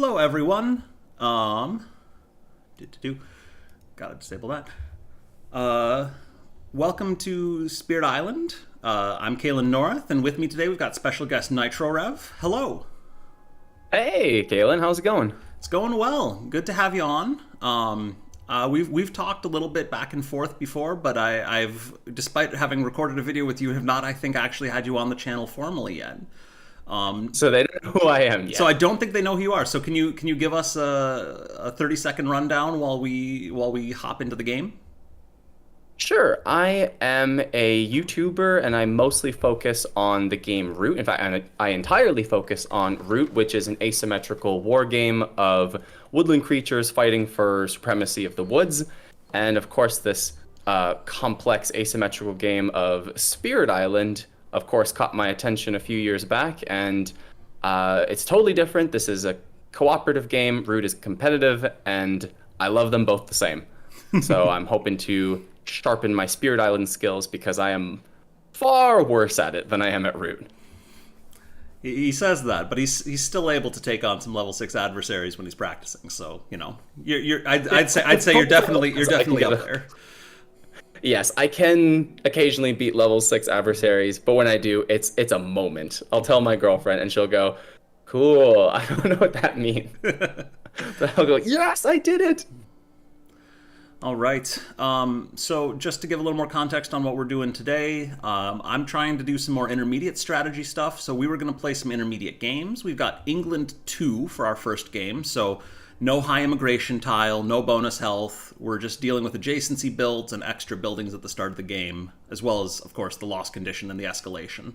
Hello, everyone. Gotta disable that. Uh, Welcome to Spirit Island. I'm Kalen North, and with me today we've got special guest NitroRev. Hello. Hey, Galen, how's it going? It's going well. Good to have you on. We've talked a little bit back and forth before, but I've, despite having recorded a video with you, have not, I think, actually had you on the channel formally yet. So they don't know who I am So yet. I don't think they know who you are. So can you give us a 30-second rundown while we hop into the game? Sure, I am a YouTuber and I mostly focus on the game Root. In fact, I entirely focus on Root, which is an asymmetrical war game of woodland creatures fighting for supremacy of the woods. And of course, this complex asymmetrical game of Spirit Island, of course, caught my attention a few years back. And it's totally different. This is a cooperative game. Root is competitive, and I love them both the same. So I'm hoping to sharpen my Spirit Island skills because I am far worse at it than I am at Root. He says that, but he's still able to take on some level 6 adversaries when he's practicing. So I'd say you're definitely up there. Yes, I can occasionally beat level 6 adversaries, but when I do, it's a moment. I'll tell my girlfriend and she'll go, "Cool, I don't know what that means." But I'll go, "Yes, I did it." All right. So just to give a little more context on what we're doing today, I'm trying to do some more intermediate strategy stuff. So we were going to play some intermediate games. We've got England 2 for our first game. So no high immigration tile, no bonus health. We're just dealing with adjacency builds and extra buildings at the start of the game, as well as, of course, the loss condition and the escalation.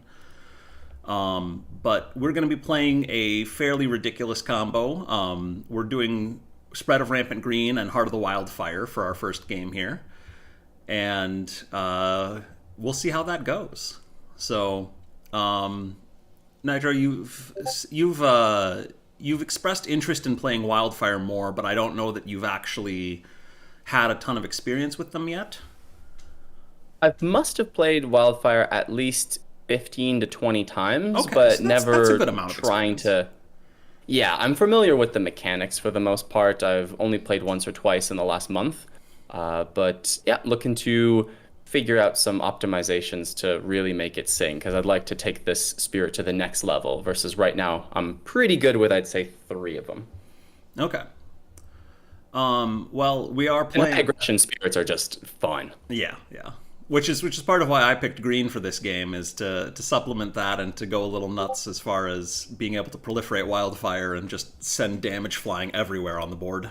But we're going to be playing a fairly ridiculous combo. We're doing Spread of Rampant Green and Heart of the Wildfire for our first game here. And we'll see how that goes. So, Nitro, you've expressed interest in playing Wildfire more, but I don't know that you've actually had a ton of experience with them yet. I must have played Wildfire at least 15 to 20 times, Okay, but so that's a never good amount of trying experience. to. Yeah, I'm familiar with the mechanics for the most part. I've only played once or twice in the last month. But yeah, looking to figure out some optimizations to really make it sing, because I'd like to take this spirit to the next level versus right now I'm pretty good with, I'd say, 3 of them. Okay. Well, we are And high playing. aggression spirits are just fun. Yeah, yeah. Which is part of why I picked green for this game, is to supplement that and to go a little nuts as far as being able to proliferate wildfire and just send damage flying everywhere on the board.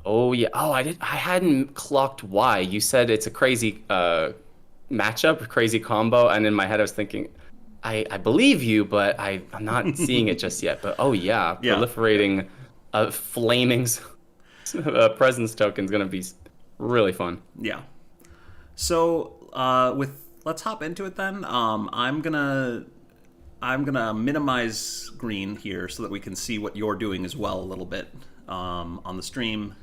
Oh yeah. Oh, I hadn't clocked why. You said it's a crazy matchup, crazy combo, and in my head I was thinking, I believe you, but I'm not seeing it just yet. But oh yeah, Yeah, yeah, proliferating flaming presence token is gonna be really fun. yeah. So with let's hop into it then. I'm gonna minimize green here so that we can see what you're doing as well a little bit on the stream.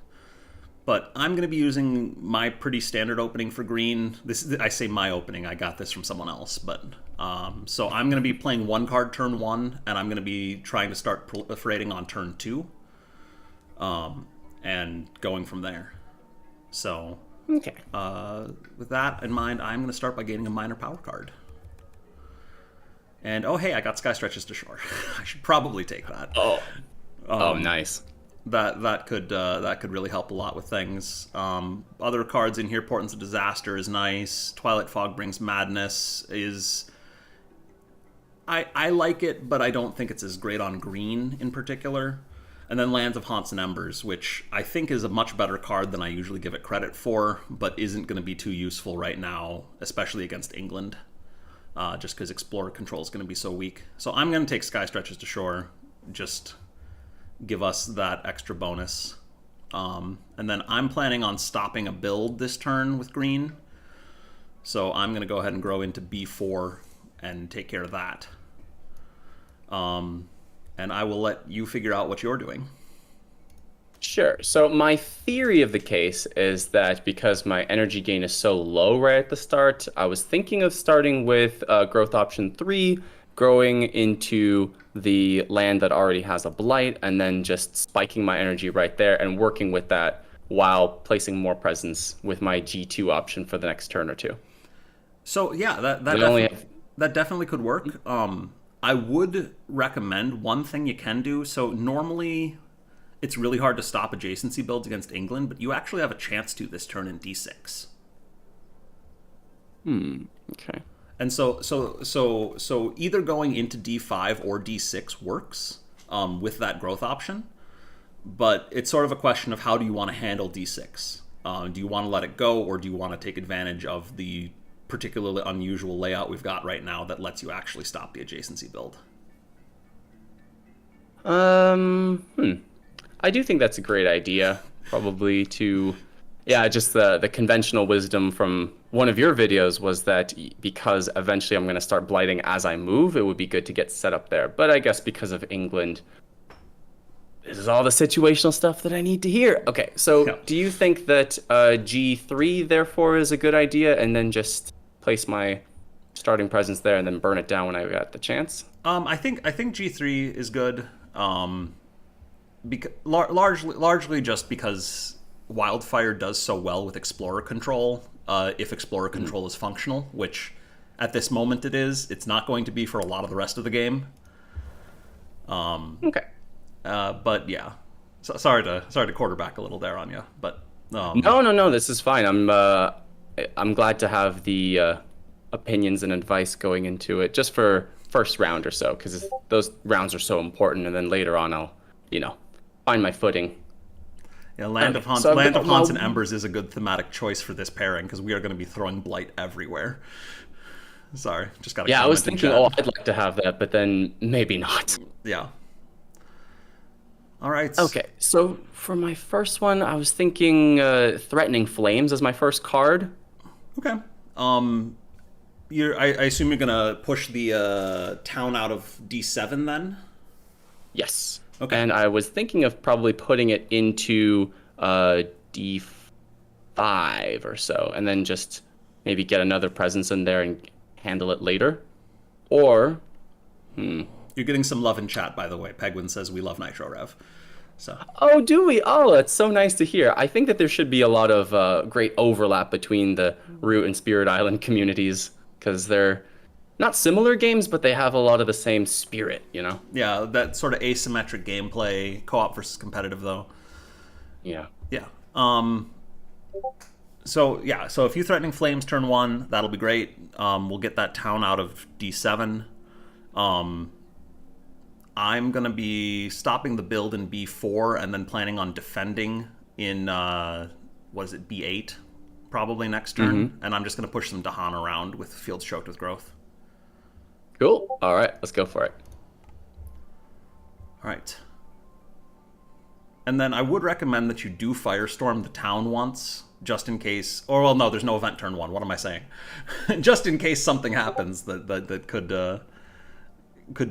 But I'm going to be using my pretty standard opening for green. I say my opening. I got this from someone else, but so I'm going to be playing one card turn 1, and I'm going to be trying to start proliferating on turn 2, and going from there. So Okay. with that in mind, I'm going to start by gaining a minor power card. And oh hey, I got Sky Stretches to Shore. I should probably take that. Oh. Oh, nice. That could really help a lot with things. Other cards in here: Portents of Disaster is nice. Twilight Fog Brings Madness is. I like it, but I don't think it's as great on green in particular. And then Lands of Haunts and Embers, which I think is a much better card than I usually give it credit for, but isn't going to be too useful right now, especially against England. Just because Explorer Control is going to be so weak. So I'm going to take Sky Stretches to Shore. Just give us that extra bonus. And then I'm planning on stopping a build this turn with green. So I'm going to go ahead and grow into B4 and take care of that. And I will let you figure out what you're doing. Sure. So my theory of the case is that because my energy gain is so low right at the start, I was thinking of starting with growth option 3 growing into the land that already has a blight, and then just spiking my energy right there and working with that while placing more presence with my G2 option for the next turn or two. So yeah, I only have. that definitely could work. I would recommend one thing you can do. So normally, it's really hard to stop adjacency builds against England, but you actually have a chance to this turn in D6. Okay. And so either going into D5 or D6 works with that growth option, but it's sort of a question of how do you want to handle D6? Do you want to let it go, or do you want to take advantage of the particularly unusual layout we've got right now that lets you actually stop the adjacency build? I do think that's a great idea. Probably to, yeah, just the conventional wisdom from one of your videos was that because eventually I'm going to start blighting as I move, it would be good to get set up there. But I guess because of England, this is all the situational stuff that I need to hear. Okay, so Yeah. do you think that G3 therefore is a good idea, and then just place my starting presence there and then burn it down when I got the chance? I think G3 is good. Largely just because Wildfire does so well with Explorer control. If Explorer control is functional, which at this moment it is, it's not going to be for a lot of the rest of the game. Okay. But yeah, sorry to quarterback a little there on you, but No. This is fine. I'm glad to have the opinions and advice going into it, just for first round or so, because those rounds are so important, and then later on I'll, find my footing. yeah, Land of Haunts, so Land of Haunts and Embers is a good thematic choice for this pairing because we are going to be throwing blight everywhere. Sorry, just got to. Yeah, I was thinking, I'd like to have that, but then maybe not. Yeah. All right. Okay, so for my first one, I was thinking Threatening Flames as my first card. Okay. I assume you're gonna push the town out of D7 then. Yes. Okay. And I was thinking of probably putting it into D5 or so, and then just maybe get another presence in there and handle it later. Or, You're getting some love in chat, by the way. Pegwin says we love NitroRev. So. oh, do we? Oh, that's so nice to hear. I think that there should be a lot of great overlap between the Root and Spirit Island communities, because they're not similar games, but they have a lot of the same spirit, Yeah, that sort of asymmetric gameplay, co-op versus competitive, though. Yeah. Yeah. So if you Threatening Flames turn 1, that'll be great. We'll get that town out of D7. I'm gonna be stopping the build in B4 and then planning on defending in B8 probably next turn, and I'm just gonna push some Dahan around with fields choked with growth. Cool. All right, let's go for it. All right. And then I would recommend that you do Firestorm the town once, just in case. Or, well, no, there's no event turn 1. What am I saying? Just in case something happens that could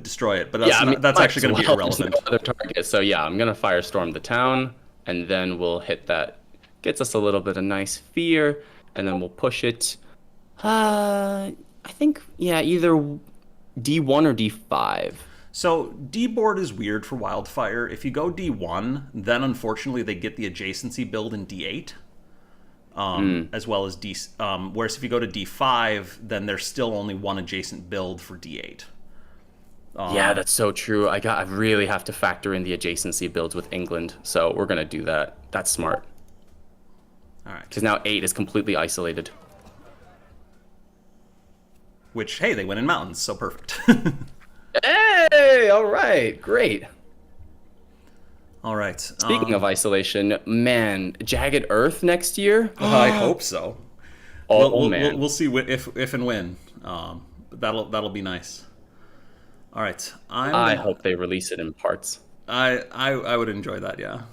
destroy it. But that's actually going to be irrelevant. No other target. So yeah, I'm going to Firestorm the town, and then we'll hit that. Gets us a little bit of nice fear, and then we'll push it. I think, yeah, either D1 or D5. So D board is weird for Wildfire. If you go D1, then unfortunately they get the adjacency build in D8, as well as D. Whereas if you go to D5, then there's still only one adjacent build for D8. Yeah, that's so true. I really have to factor in the adjacency builds with England, so we're gonna do that. That's smart. All right. Because now 8 is completely isolated. Which, hey, they win in mountains, so perfect. Hey, all right, great. All right. Speaking of isolation, man, Jagged Earth next year? I hope so. Man. We'll see if and when. That'll be nice. All right. I hope they release it in parts. I would enjoy that, yeah.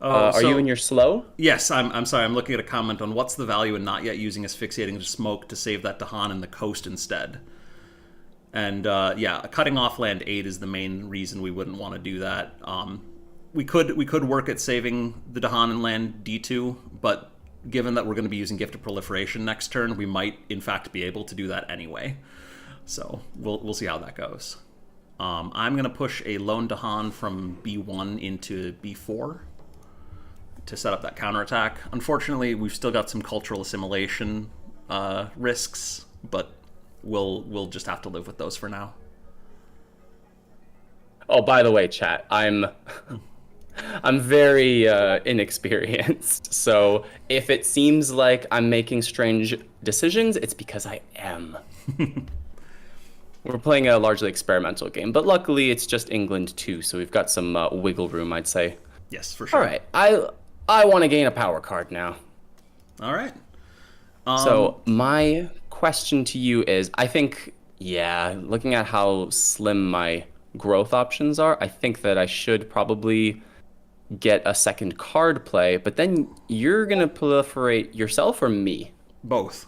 Are you in your slow? Yes, I'm sorry. I'm looking at a comment on what's the value in not yet using asphyxiating smoke to save that Dahan in the coast instead. And cutting off land 8 is the main reason we wouldn't want to do that. We could work at saving the Dahan in land D2, but given that we're going to be using Gift of Proliferation next turn, we might in fact be able to do that anyway. So we'll see how that goes. I'm going to push a Lone Dahan from B1 into B4 to set up that counterattack. Unfortunately, we've still got some cultural assimilation risks, but we'll just have to live with those for now. Oh, by the way, chat, I'm very inexperienced. So if it seems like I'm making strange decisions, it's because I am. We're playing a largely experimental game, but luckily it's just England too, so we've got some wiggle room, I'd say. Yes, for sure. All right, I want to gain a power card now. All right. So my question to you is, I think, yeah, looking at how slim my growth options are, I think that I should probably get a second card play, but then you're going to proliferate yourself or me? Both.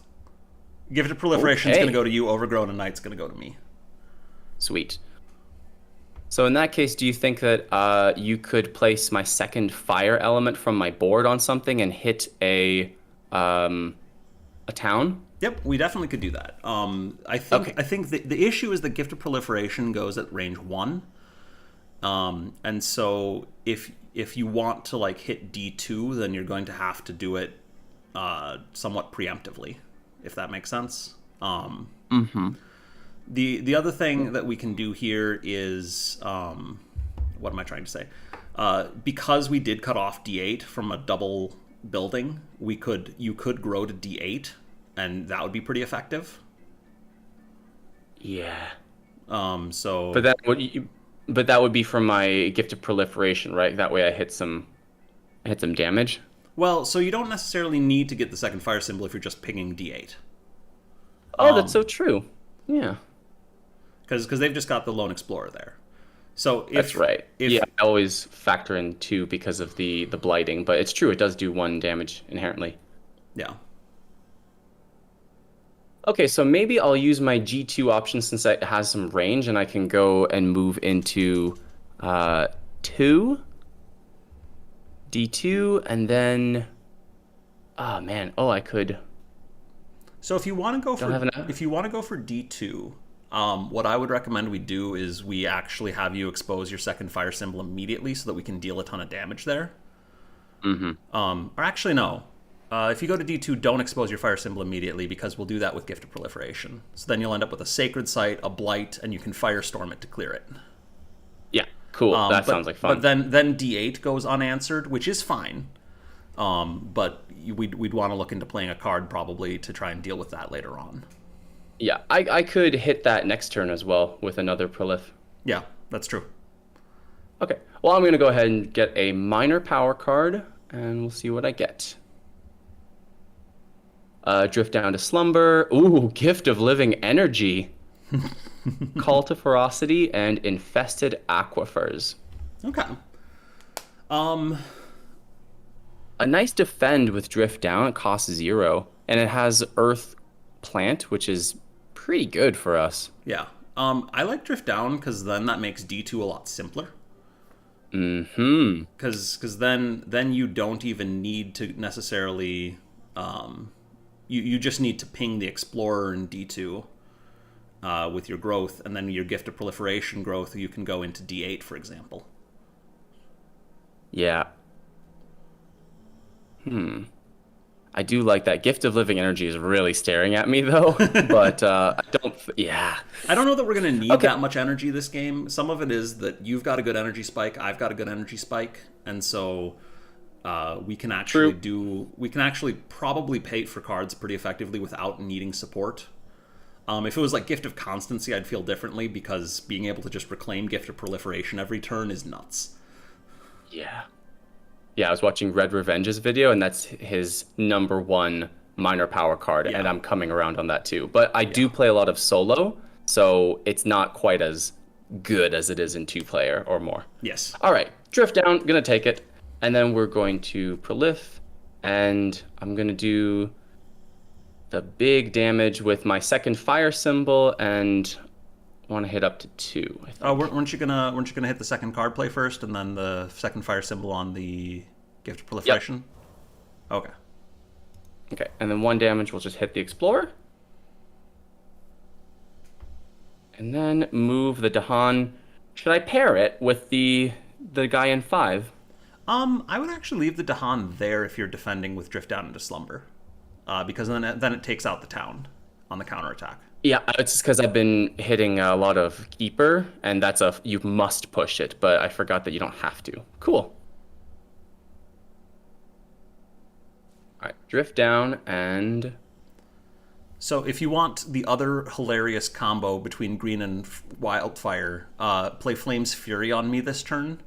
Gift of Proliferation is Okay. going to go to you, Overgrown and Knight's going to go to me. Sweet. So in that case, do you think that you could place my second fire element from my board on something and hit a town? Yep, we definitely could do that. I think the issue is that Gift of Proliferation goes at range 1. And so if you want to like hit D2, then you're going to have to do it somewhat preemptively, if that makes sense. The other thing that we can do here is what am I trying to say? Because we did cut off D8 from a double building, you could grow to D8, and that would be pretty effective. Yeah. So But that would be from my Gift of Proliferation, right? That way I hit some damage. well, so you don't necessarily need to get the second fire symbol if you're just pinging D8. Oh, that's so true. Yeah. Because they've just got the Lone Explorer there. So That's right. Yeah, I always factor in 2 because of the blighting, but it's true, it does do 1 damage inherently. Yeah. Okay, so maybe I'll use my G2 option since it has some range, and I can go and move into 2, D2, and then, I could. So if you want to go Don't have for D2, what I would recommend we do is we actually have you expose your second fire symbol immediately so that we can deal a ton of damage there. Or actually, no. If you go to D2, don't expose your fire symbol immediately because we'll do that with Gift of Proliferation. So then you'll end up with a Sacred Site, a Blight, and you can Firestorm it to clear it. Yeah, cool. That sounds like fun. But then D8 goes unanswered, which is fine. But we'd want to look into playing a card probably to try and deal with that later on. Yeah, I could hit that next turn as well with another Prolif. Yeah, that's true. Okay, well, I'm going to go ahead and get a minor power card, and we'll see what I get. Drift down to Slumber. Ooh, Gift of Living Energy. Call to Ferocity and Infested Aquifers. Okay. A nice defend with Drift Down. It costs 0, and it has Earth Plant, which is pretty good for us. Yeah. I like Drift Down because then that makes D2 a lot simpler. Because then you don't even need to necessarily... You just need to ping the Explorer in D2 with your growth, and then your Gift of Proliferation growth, you can go into D8, for example. Yeah. I do like that. Gift of Living Energy is really staring at me, though. But I don't... Yeah. I don't know that we're going to need that much energy this game. Some of it is that you've got a good energy spike, I've got a good energy spike, and so... we can actually probably pay for cards pretty effectively without needing support. If it was like Gift of Constancy, I'd feel differently because being able to just reclaim Gift of Proliferation every turn is nuts. Yeah. Yeah, I was watching Red Revenge's video, and that's his #1 minor power card, and I'm coming around on that too. But I do play a lot of solo, so it's not quite as good as it is in 2-player or more. Yes. All right, Drift Down, gonna take it. And then we're going to Prolif, and I'm going to do the big damage with my second fire symbol, and I want to hit up to 2, I think. Oh, weren't you gonna hit the second card play first, and then the second fire symbol on the Gift of Proliferation? Yep. Okay. Okay, and then 1 damage will just hit the Explorer. And then move the Dahan. Should I pair it with the guy in 5? I would actually leave the Dahan there if you're defending with Drift Down into Slumber, because then it takes out the town on the counterattack. Yeah, it's just because I've been hitting a lot of Keeper, and that's you must push it, but I forgot that you don't have to. Cool. All right, Drift Down and... So if you want the other hilarious combo between green and wildfire, play Flame's Fury on me this turn,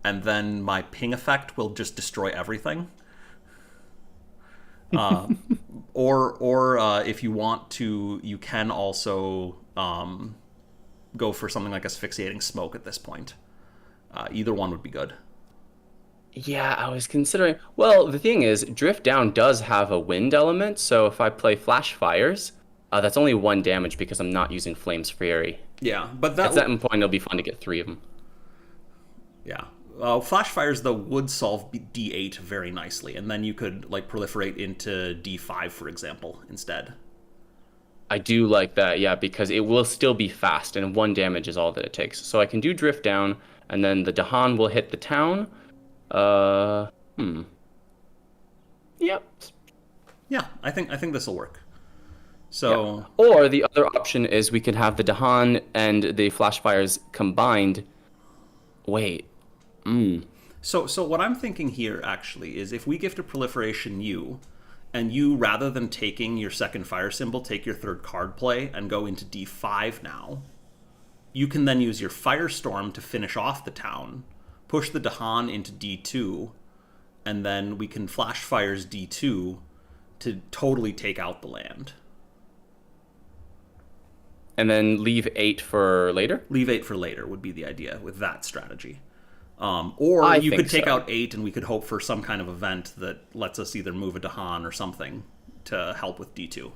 and then my ping effect will just destroy everything. Or if you want to, you can also go for something like Asphyxiating Smoke at this point. Either one would be good. Yeah, I was considering. Well, the thing is, Drift Down does have a wind element, so if I play Flash Fires, that's only 1 damage because I'm not using Flame's Fury. Yeah, but at that point, it'll be fun to get 3 of them. Yeah. Flash Fires, though, would solve D8 very nicely, and then you could like proliferate into D5, for example, instead. I do like that, yeah, because it will still be fast, and 1 damage is all that it takes. So I can do Drift Down, and then the Dahan will hit the town. Yep. Yeah, I think this will work. So, yeah. Or the other option is we can have the Dahan and the Flash Fires combined. Wait. So what I'm thinking here actually is if we gift a proliferation you, and you rather than taking your second fire symbol, take your third card play and go into D5 now, you can then use your Firestorm to finish off the town, push the Dahan into D2, and then we can Flash Fires D2 to totally take out the land. And then leave 8 for later? Leave 8 for later would be the idea with that strategy. Or you could take out 8 and we could hope for some kind of event that lets us either move a Dahan or something to help with D2.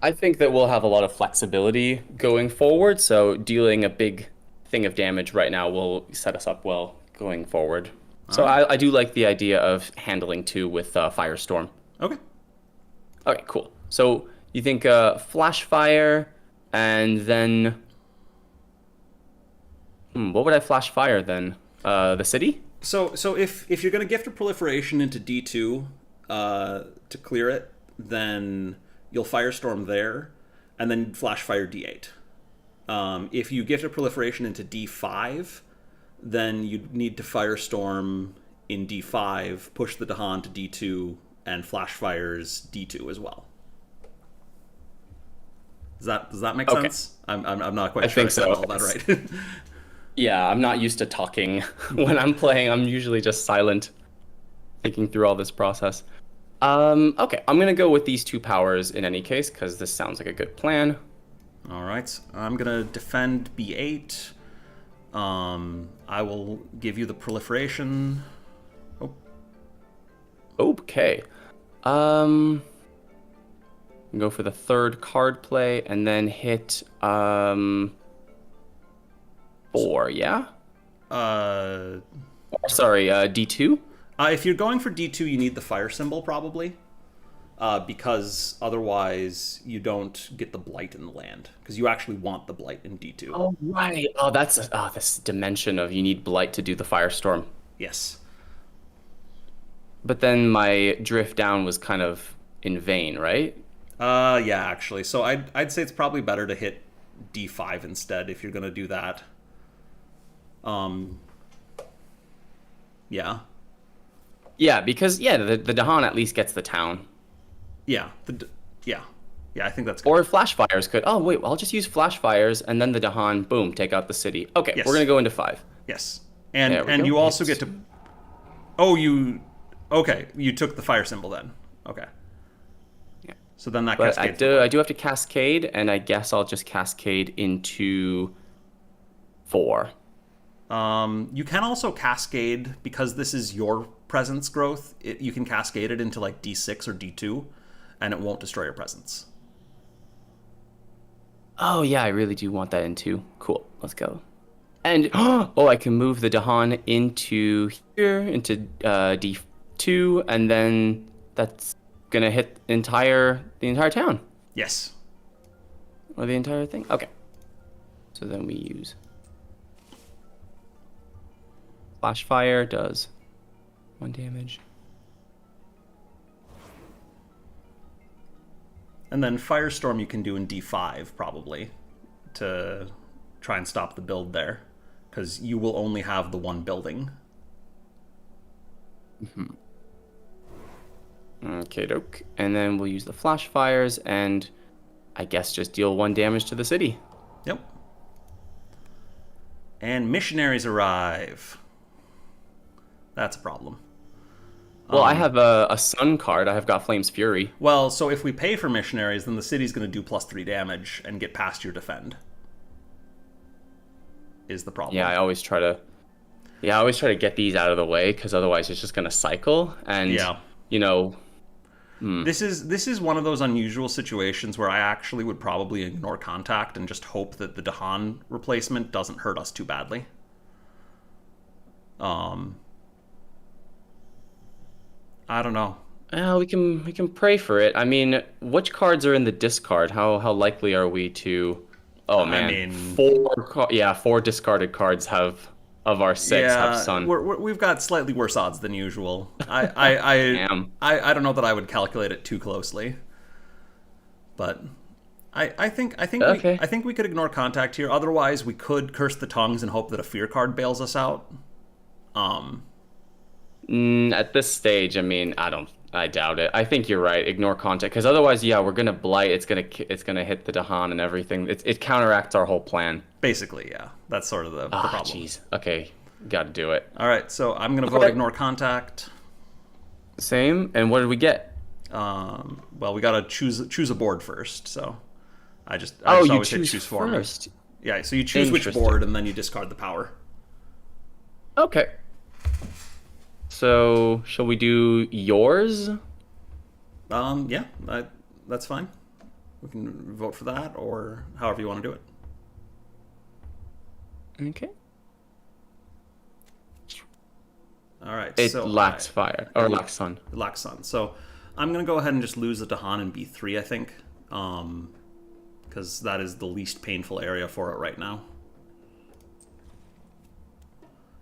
I think that we'll have a lot of flexibility going forward, so dealing a big thing of damage right now will set us up well going forward. So I do like the idea of handling 2 with Firestorm. Okay. Okay, cool. So you think Flash Fire, and then... what would I Flash Fire then? The city? So if you're going to gift a proliferation into D2 to clear it, then you'll Firestorm there, and then Flash Fire D8. If you gift a proliferation into D5, then you'd need to Firestorm in D5, push the Dahan to D2, and Flash Fires D2 as well. Does that make sense? I'm not quite sure I said all that right. Yeah, I'm not used to talking when I'm playing. I'm usually just silent, thinking through all this process. Okay, I'm gonna go with these 2 powers in any case because this sounds like a good plan. All right, I'm gonna defend B8. I will give you the proliferation. Oh. Okay. Go for the third card play and then hit 4, yeah? Sorry, D2? If you're going for D2, you need the fire symbol probably. Because otherwise you don't get the blight in the land. Because you actually want the blight in D2. Oh, right. Oh, that's this dimension of you need blight to do the Firestorm. Yes. But then my drift down was kind of in vain, right? Yeah, actually. So I'd say it's probably better to hit D5 instead if you're going to do that. Yeah. Yeah, because the Dahan at least gets the town. Yeah, yeah, I think that's good. Or Flash Fires could. Oh wait, I'll just use Flash Fires and then the Dahan, boom, take out the city. Okay, yes. We're gonna go into 5. Yes, and you also get to. Oh, you took the fire symbol then. Okay. Yeah. So then that but cascades. I do have to cascade, and I guess I'll just cascade into 4. You can also cascade because this is your presence growth. You can cascade it into like D6 or D2, and it won't destroy your presence. Oh yeah, I really do want that in 2. Cool, let's go. And I can move the Dahan into here, into D2, and then that's gonna hit the entire town Yes. or the entire thing. Okay. So then we use flash fire does 1 damage. And then Firestorm you can do in D5 probably to try and stop the build there, because you will only have the one building. Okay, doke. And then we'll use the flash fires and I guess just deal 1 damage to the city. Yep. And missionaries arrive. That's a problem. Well, I have a sun card. I have got Flame's Fury. Well, so if we pay for missionaries, then the city's going to do +3 damage and get past your defend. Is the problem. Yeah, I always try to get these out of the way because otherwise it's just going to cycle. And, you know... This is one of those unusual situations where I actually would probably ignore contact and just hope that the Dahan replacement doesn't hurt us too badly. I don't know. We can pray for it. I mean, which cards are in the discard? How likely are we to? Oh man, I mean, 4 discarded cards have of our 6 have sun. We've got slightly worse odds than usual. I don't know that I would calculate it too closely, but I think Okay. I think we could ignore contact here. Otherwise, we could curse the tongues and hope that a fear card bails us out. At this stage, I mean, I doubt it. I think you're right. Ignore contact, because otherwise, yeah, we're gonna blight. It's gonna hit the Dahan and everything. It counteracts our whole plan. Basically, yeah, that's sort of the problem. Jeez. Okay, got to do it. All right, so I'm gonna vote ignore contact. Same. And what did we get? Well, we gotta choose a board first. So I just you always hit choose for first. me. Yeah, so you choose which board and then you discard the power. Okay. So, shall we do yours? Yeah, that's fine. We can vote for that, or however you want to do it. Okay. All right. It lacks fire, or lacks sun. It lacks sun. So I'm going to go ahead and just lose the Dahan in B3, I think. Because that is the least painful area for it right now.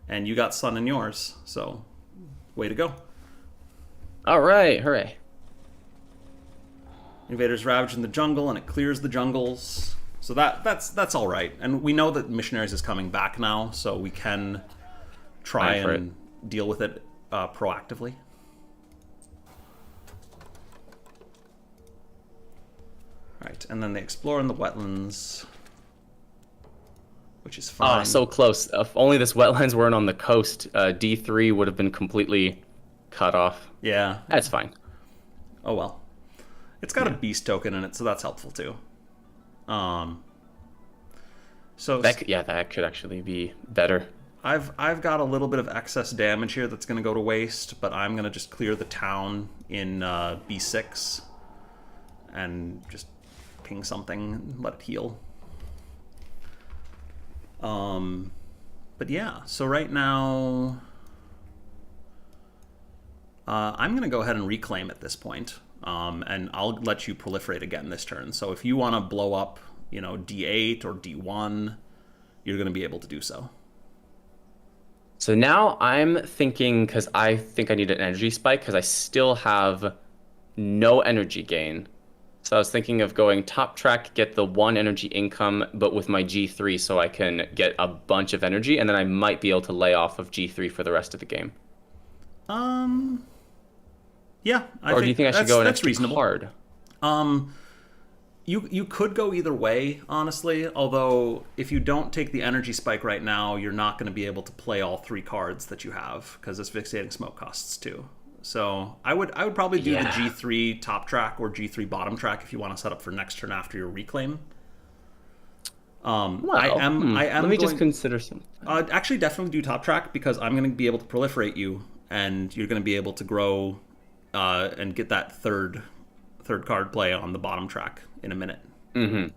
And you got sun in yours, so... way to go. All right, hooray. Invaders ravage in the jungle, and it clears the jungles. So that's all right. And we know that missionaries is coming back now, so we can try and deal with it proactively. All right, and then they explore in the wetlands, which is fine. Oh, so close. If only this wetlands weren't on the coast, D3 would have been completely cut off. Yeah. That's fine. Oh well. It's got a beast token in it, so that's helpful too. So that could actually be better. I've got a little bit of excess damage here that's going to go to waste, but I'm going to just clear the town in B6 and just ping something and let it heal. But yeah, so right now I'm going to go ahead and reclaim at this point, and I'll let you proliferate again this turn. So if you want to blow up, D8 or D1, you're going to be able to do so. So now I'm thinking, because I think I need an energy spike, because I still have no energy gain. So I was thinking of going top track, get the 1 energy income, but with my G3 so I can get a bunch of energy, and then I might be able to lay off of G3 for the rest of the game. Yeah. Or do you think I should go an extra reasonable. Card? You could go either way, honestly, although if you don't take the energy spike right now, you're not going to be able to play all 3 cards that you have, because Asphyxiating Smoke costs 2. So I would probably do the G3 top track or G3 bottom track if you want to set up for next turn after your reclaim. Let me just consider something. Actually, definitely do top track, because I'm going to be able to proliferate you, and you're going to be able to grow and get that third card play on the bottom track in a minute. Mm-hmm.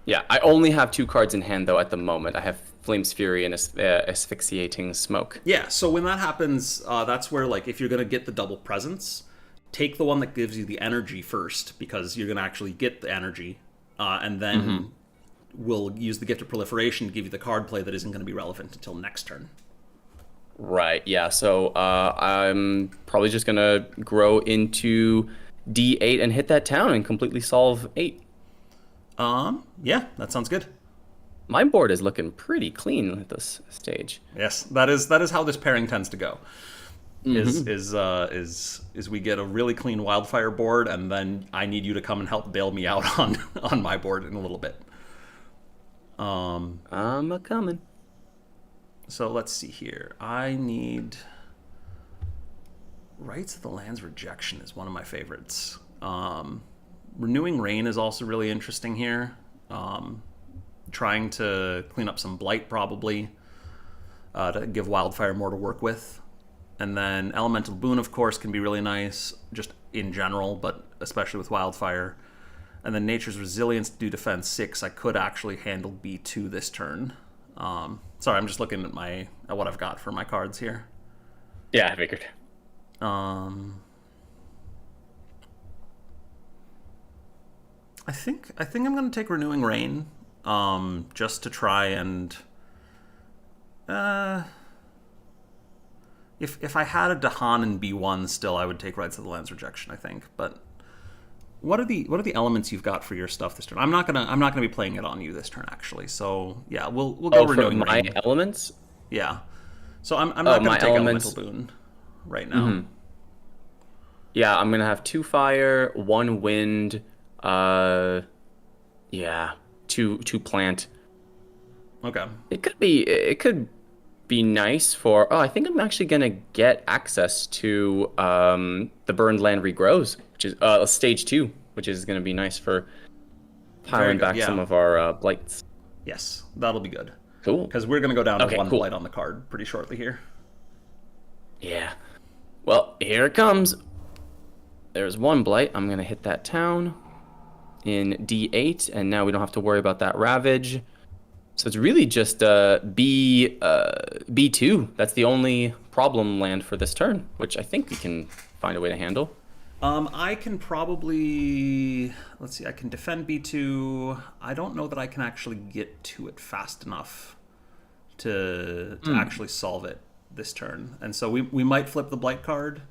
Yeah, I only have 2 cards in hand though at the moment. I have Flame's Fury and Asphyxiating Smoke. Yeah, so when that happens, that's where, like, if you're going to get the double presence, take the one that gives you the energy first, because you're going to actually get the energy, and then we'll use the Gift of Proliferation to give you the card play that isn't going to be relevant until next turn. Right, yeah. So I'm probably just gonna grow into D8 and hit that town and completely solve 8. Yeah, that sounds good. My board is looking pretty clean at this stage. Yes, that is how this pairing tends to go. Is we get a really clean wildfire board, and then I need you to come and help bail me out on my board in a little bit. I'm a coming. So let's see here. I need Rights of the Land's Rejection is one of my favorites. Renewing Rain is also really interesting here. Trying to clean up some blight, probably, to give wildfire more to work with. And then Elemental Boon, of course, can be really nice, just in general, but especially with wildfire. And then Nature's Resilience to do defense 6. I could actually handle B2 this turn. Sorry, I'm just looking at what I've got for my cards here. Yeah, I figured. I think I'm going to take Renewing Rain, just to try and if I had a Dahan in B1 still, I would take Rights of the Land's Rejection, I think. But what are the elements you've got for your stuff this turn? I'm not gonna be playing it on you this turn, actually. So yeah, we'll go Renewing Rain. My elements. Yeah. So I'm not gonna take Elemental Boon right now. Mm-hmm. Yeah, I'm gonna have 2 fire, 1 wind. Yeah, two plant. Okay. It could be nice for. Oh, I think I'm actually gonna get access to the burned land regrows, which is stage 2, which is gonna be nice for piling back some of our blights. Yes, that'll be good. Cool. Because we're gonna go down to 1 blight on the card pretty shortly here. Yeah. Well, here it comes. There's 1 blight. I'm gonna hit that town in D8, and now we don't have to worry about that ravage. So it's really just B2. That's the only problem land for this turn, which I think we can find a way to handle. I can probably, let's see, I can defend B2. I don't know that I can actually get to it fast enough to actually solve it this turn. And so we might flip the blight card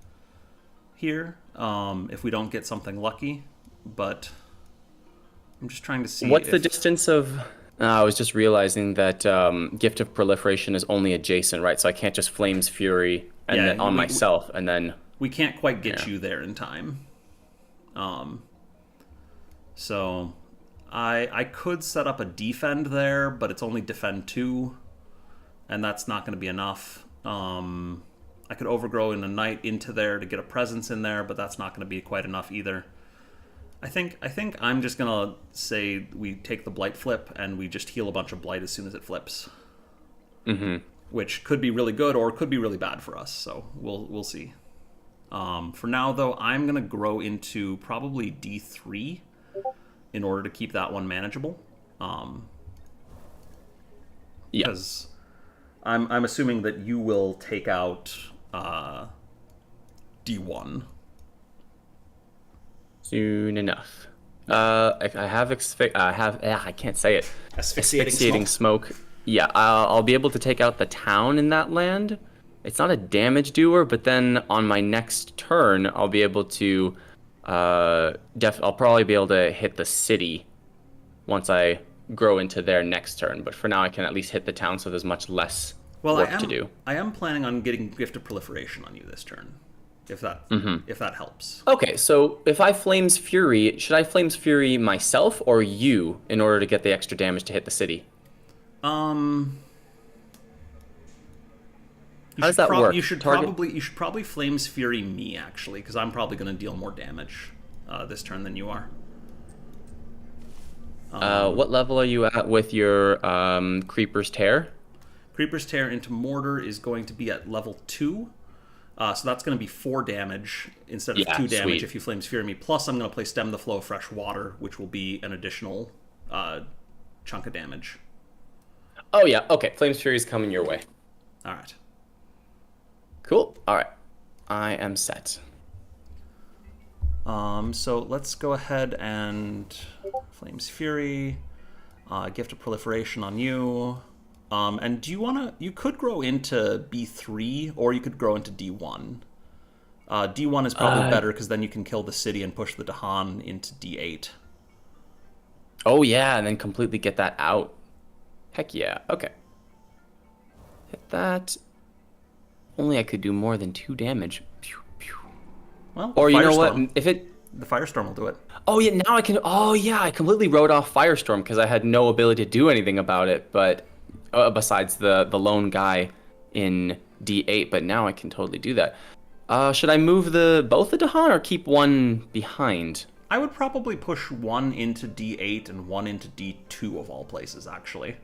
here if we don't get something lucky, but I'm just trying to see. What's the distance of... I was just realizing that Gift of Proliferation is only adjacent, right? So I can't just Flames Fury on myself, and then... We can't quite get you there in time. So I could set up a defend there, but it's only defend 2, and that's not going to be enough. I could overgrow in a knight into there to get a presence in there, but that's not going to be quite enough either. I think I'm just gonna say we take the blight flip and we just heal a bunch of blight as soon as it flips. Mm-hmm. Which could be really good or could be really bad for us. So we'll see. For now, though, I'm gonna grow into probably D3 in order to keep that one manageable. Because I'm assuming that you will take out D1. Soon enough. I can't say it. Asphyxiating smoke. Yeah, I'll be able to take out the town in that land. It's not a damage doer, but then on my next turn, I'll be able to. I'll probably be able to hit the city once I grow into their next turn. But for now, I can at least hit the town, so there's much less work to do. I am planning on getting Gift of Proliferation on you this turn. If that helps. Okay, so if I Flames Fury, should I Flames Fury myself or you in order to get the extra damage to hit the city? How does that work? You should probably Flames Fury me, actually, because I'm probably going to deal more damage this turn than you are. What level are you at with your Creeper's Tear? Creeper's Tear into Mortar is going to be at level 2. So that's going to be 4 damage instead of 2 damage if you Flames Fury me. Plus, I'm going to play Stem the Flow of Fresh Water, which will be an additional chunk of damage. Oh, yeah. Okay. Flames Fury is coming your way. All right. Cool. All right. I am set. So let's go ahead and Flame's Fury, Gift of Proliferation on you. And do you want to... You could grow into B3, or you could grow into D1. D1 is probably better, because then you can kill the city and push the Dahan into D8. Oh, yeah, and then completely get that out. Heck yeah. Okay. Hit that. Only I could do more than 2 damage. Pew, pew. Well, or you know what? Firestorm. If it... The Firestorm will do it. Oh, yeah, now I can... Oh, yeah, I completely wrote off Firestorm because I had no ability to do anything about it, but... besides the lone guy in D8, but now I can totally do that. Should I move both the Dahan or keep one behind? I would probably push one into D8 and one into D2 of all places, actually.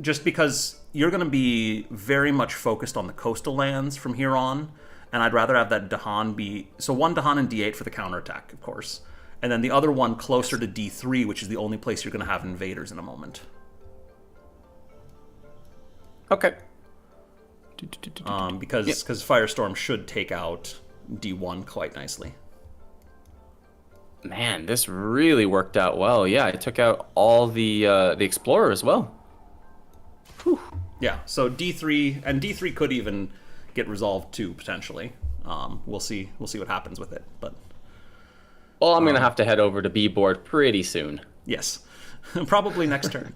Just because you're going to be very much focused on the coastal lands from here on, and I'd rather have that Dahan be... So one Dahan in D8 for the counterattack, of course, and then the other one closer to D3, which is the only place you're going to have invaders in a moment. Okay. Because Firestorm should take out D1 quite nicely. Man, this really worked out well. Yeah, I took out all the Explorer as well. Whew. Yeah, so D3, and D3 could even get resolved too, potentially. We'll see what happens with it, but... Well, I'm going to have to head over to B board pretty soon. Yes. Probably next turn.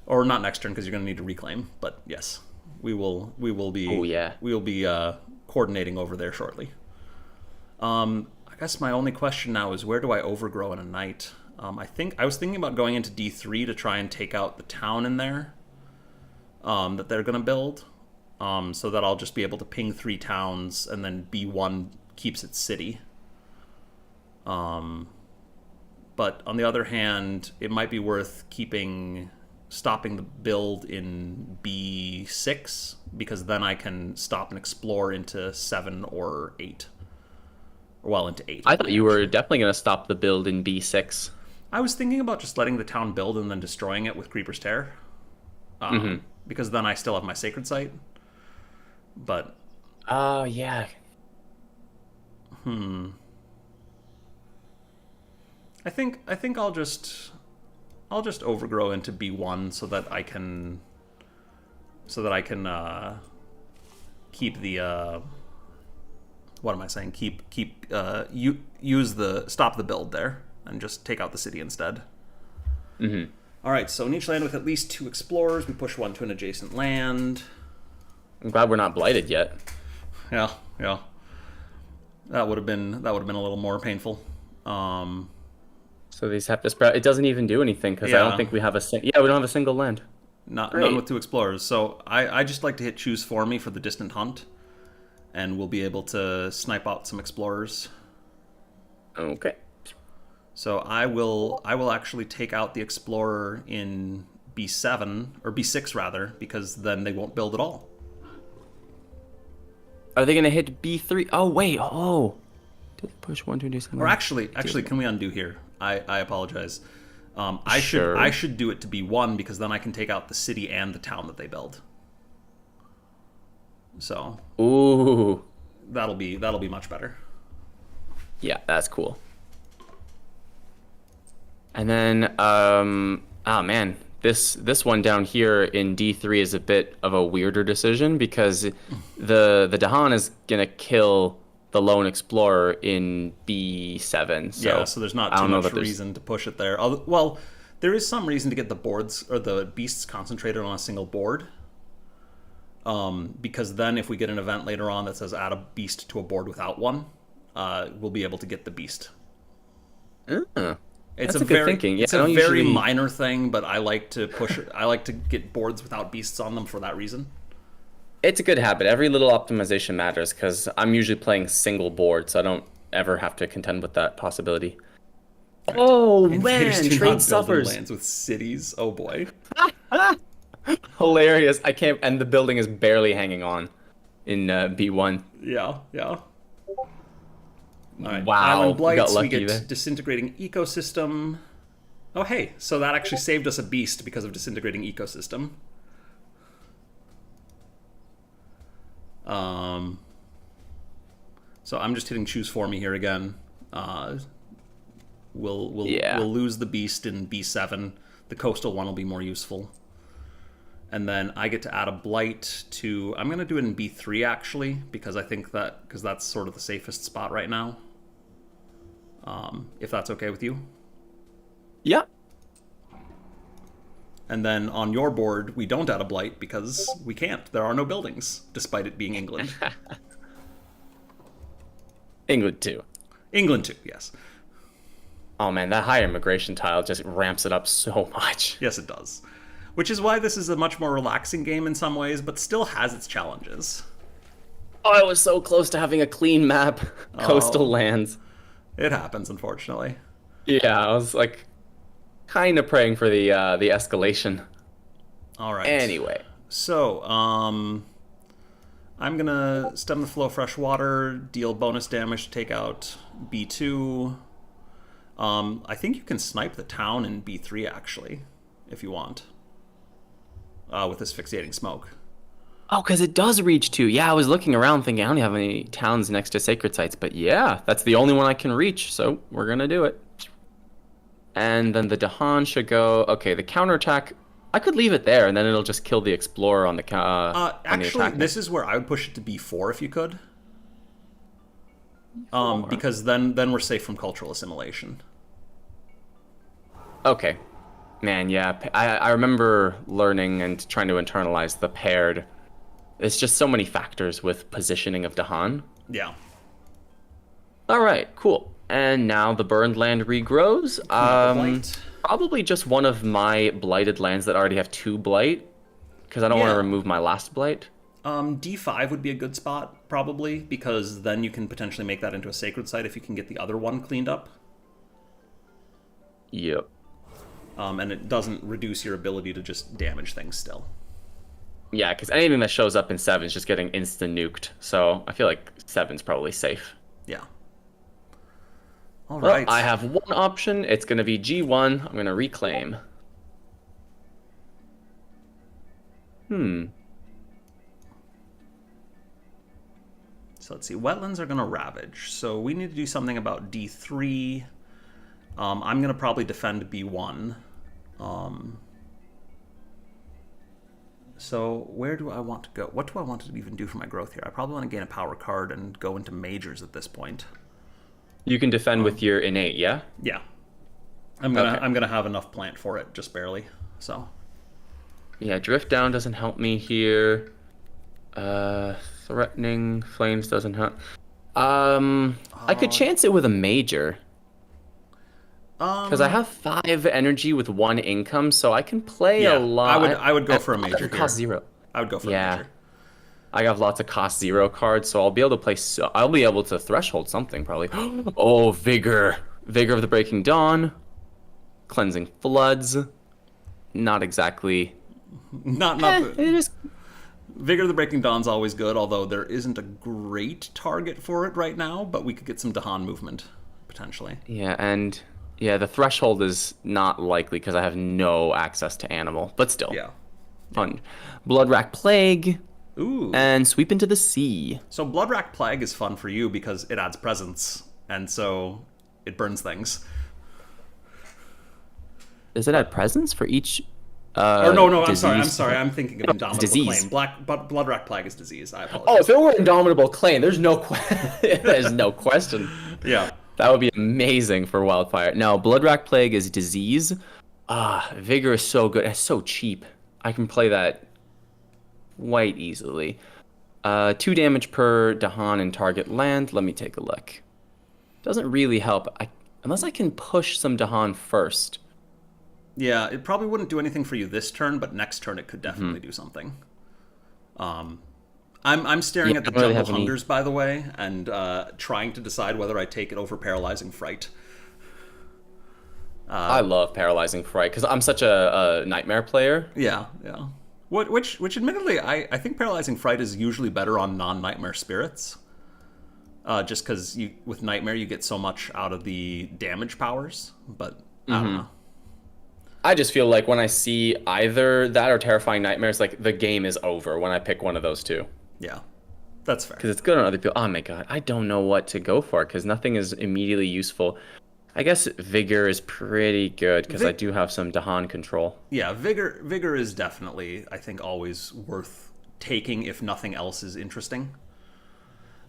Or not next turn, because you're going to need to reclaim, but yes. We will be... Oh, yeah. We will be coordinating over there shortly. I guess my only question now is, where do I overgrow in a knight? I was thinking about going into D3 to try and take out the town in there that they're going to build, so that I'll just be able to ping 3 towns, and then B1 keeps its city. But on the other hand, it might be worth stopping the build in B6, because then I can stop and explore into 7 or 8. Well, into 8. I thought you were definitely going to stop the build in B6. I was thinking about just letting the town build and then destroying it with Creeper's Tear. Because then I still have my Sacred Site. But... Oh, yeah. I think I'll just overgrow into B1 so that I can keep the what am I saying? Stop the build there and just take out the city instead. Mm-hmm. All right, so in each land with at least 2 explorers, we push one to an adjacent land. I'm glad we're not blighted yet. Yeah. That would have been a little more painful. So these have to spread. It doesn't even do anything because I don't think we have we don't have a single land. None with 2 explorers. So I just like to hit choose for me for the distant hunt, and we'll be able to snipe out some explorers. Okay. So I will actually take out the explorer in B7 or B6 rather, because then they won't build at all. Are they gonna hit B3? Oh wait. Oh. Did they push 1, 2, 3, Or actually, can we undo here? I apologize. I should do it to B1, because then I can take out the city and the town that they build. So. Ooh. That'll be much better. Yeah, that's cool. And then, oh man, this one down here in D3 is a bit of a weirder decision, because the Dahan is gonna kill the lone explorer in B7. So yeah, so there's not too much reason to push it there. Well, there is some reason to get the boards or the beasts concentrated on a single board. Because then if we get an event later on that says add a beast to a board without one, we'll be able to get the beast. It's That's a good thinking. Yeah, it's a very minor thing, but I like to I like to get boards without beasts on them for that reason. It's a good habit. Every little optimization matters, because I'm usually playing single board, so I don't ever have to contend with that possibility. Oh man, trade suffers. Lands with cities. Oh boy. Hilarious. I can't, and the building is barely hanging on in B1. Yeah. All right. Wow. Island Blights, got lucky we get there. Disintegrating Ecosystem. Oh hey, so that actually saved us a beast because of Disintegrating Ecosystem. So I'm just hitting choose for me here again. We'll lose the beast in B7. The coastal one will be more useful. And then I get to add a blight to... I'm going to do it in B3, actually, because I think because that's sort of the safest spot right now. If that's okay with you. Yeah. And then on your board, we don't add a blight because we can't. There are no buildings, despite it being England. England too. England too, yes. Oh man, that high immigration tile just ramps it up so much. Yes, it does. Which is why this is a much more relaxing game in some ways, but still has its challenges. Oh, I was so close to having a clean map. Coastal lands. It happens, unfortunately. Yeah, I was like kind of praying for the escalation. All right. Anyway. So, I'm going to stem the flow of fresh water, deal bonus damage to take out B2. I think you can snipe the town in B3, actually, if you want. With asphyxiating smoke. Oh, because it does reach 2. Yeah, I was looking around thinking I don't have any towns next to sacred sites, but yeah, that's the only one I can reach, so we're going to do it. And then the Dahan should go... Okay, the counterattack, I could leave it there, and then it'll just kill the Explorer on the actually, this is where I would push it to B4 if you could. Because then we're safe from cultural assimilation. Okay. Man, yeah, I remember learning and trying to internalize the paired. It's just so many factors with positioning of Dahan. Yeah. All right, cool. And now the burned land regrows. Probably just one of my blighted lands that already have 2 blight, because I don't want to remove my last blight. D5 would be a good spot, probably, because then you can potentially make that into a sacred site if you can get the other one cleaned up. Yep. And it doesn't reduce your ability to just damage things still. Yeah, because anything that shows up in 7 is just getting instant nuked. So I feel like 7's probably safe. Yeah. All right. Well, I have one option. It's going to be G1. I'm going to reclaim. So let's see. Wetlands are going to ravage. So we need to do something about D3. I'm going to probably defend B1. So where do I want to go? What do I want to even do for my growth here? I probably want to gain a power card and go into majors at this point. You can defend with your innate, yeah? Yeah. I'm gonna have enough plant for it, just barely. So. Yeah, drift down doesn't help me here. Threatening flames doesn't help. I could chance it with a major. Because I have 5 energy with 1 income, so I can play a lot. I would go for a major here. Cost 0. I would go for a major. I have lots of cost 0 cards, so I'll be able to play. I'll be able to threshold something probably. Oh, vigor of the Breaking Dawn, cleansing floods. Not exactly. It is. Vigor of the Breaking Dawn's always good, although there isn't a great target for it right now. But we could get some Dahan movement potentially. Yeah, and. Yeah, the threshold is not likely because I have no access to animal, but still. Yeah. Fun. Bloodrack Plague. Ooh. And Sweep into the Sea. So Bloodrack Plague is fun for you because it adds presence, and so it burns things. Does it add presence for each no, disease? I'm sorry. I'm thinking of Indomitable disease. Claim. Bloodrack Plague is disease. I apologize. Oh, if it were Indomitable Claim, there's no question. Yeah. That would be amazing for Wildfire. No, Bloodrack Plague is disease. Vigor is so good. It's so cheap. I can play that quite easily. 2 damage per Dahan in target land. Let me take a look. Doesn't really help. Unless I can push some Dahan first. Yeah, it probably wouldn't do anything for you this turn, but next turn it could definitely do something. I'm staring at the Jungle Hungers, by the way, and trying to decide whether I take it over Paralyzing Fright. I love Paralyzing Fright because I'm such a Nightmare player. Yeah. Which admittedly, I think Paralyzing Fright is usually better on non-Nightmare spirits. Just because with Nightmare you get so much out of the damage powers, but I don't know. I just feel like when I see either that or Terrifying Nightmares, like the game is over when I pick one of those two. Yeah. That's fair. Because it's good on other people. Oh my God, I don't know what to go for because nothing is immediately useful. I guess Vigor is pretty good because I Vic do have some Dahan control. Yeah, vigor is definitely, I think, always worth taking if nothing else is interesting.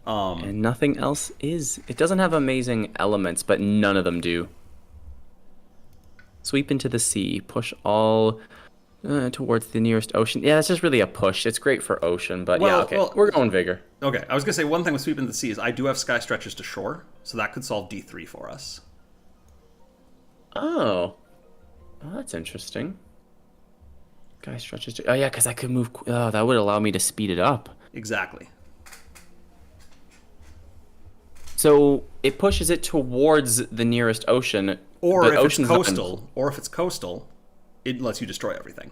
And nothing else is. It doesn't have amazing elements, but none of them do. Sweep into the sea. Push all towards the nearest ocean. Yeah, it's just really a push. It's great for ocean, but yeah, okay. Well, We're going Vigor. okay. I was gonna say one thing with sweeping the sea is I do have sky stretches to shore, so that could solve D3 for us. Oh. Oh, that's interesting. Guy stretches to... Oh, yeah, because I could move... Oh, that would allow me to speed it up. Exactly. So it pushes it towards the nearest ocean, Or but if it's ocean's not in- coastal, it lets you destroy everything.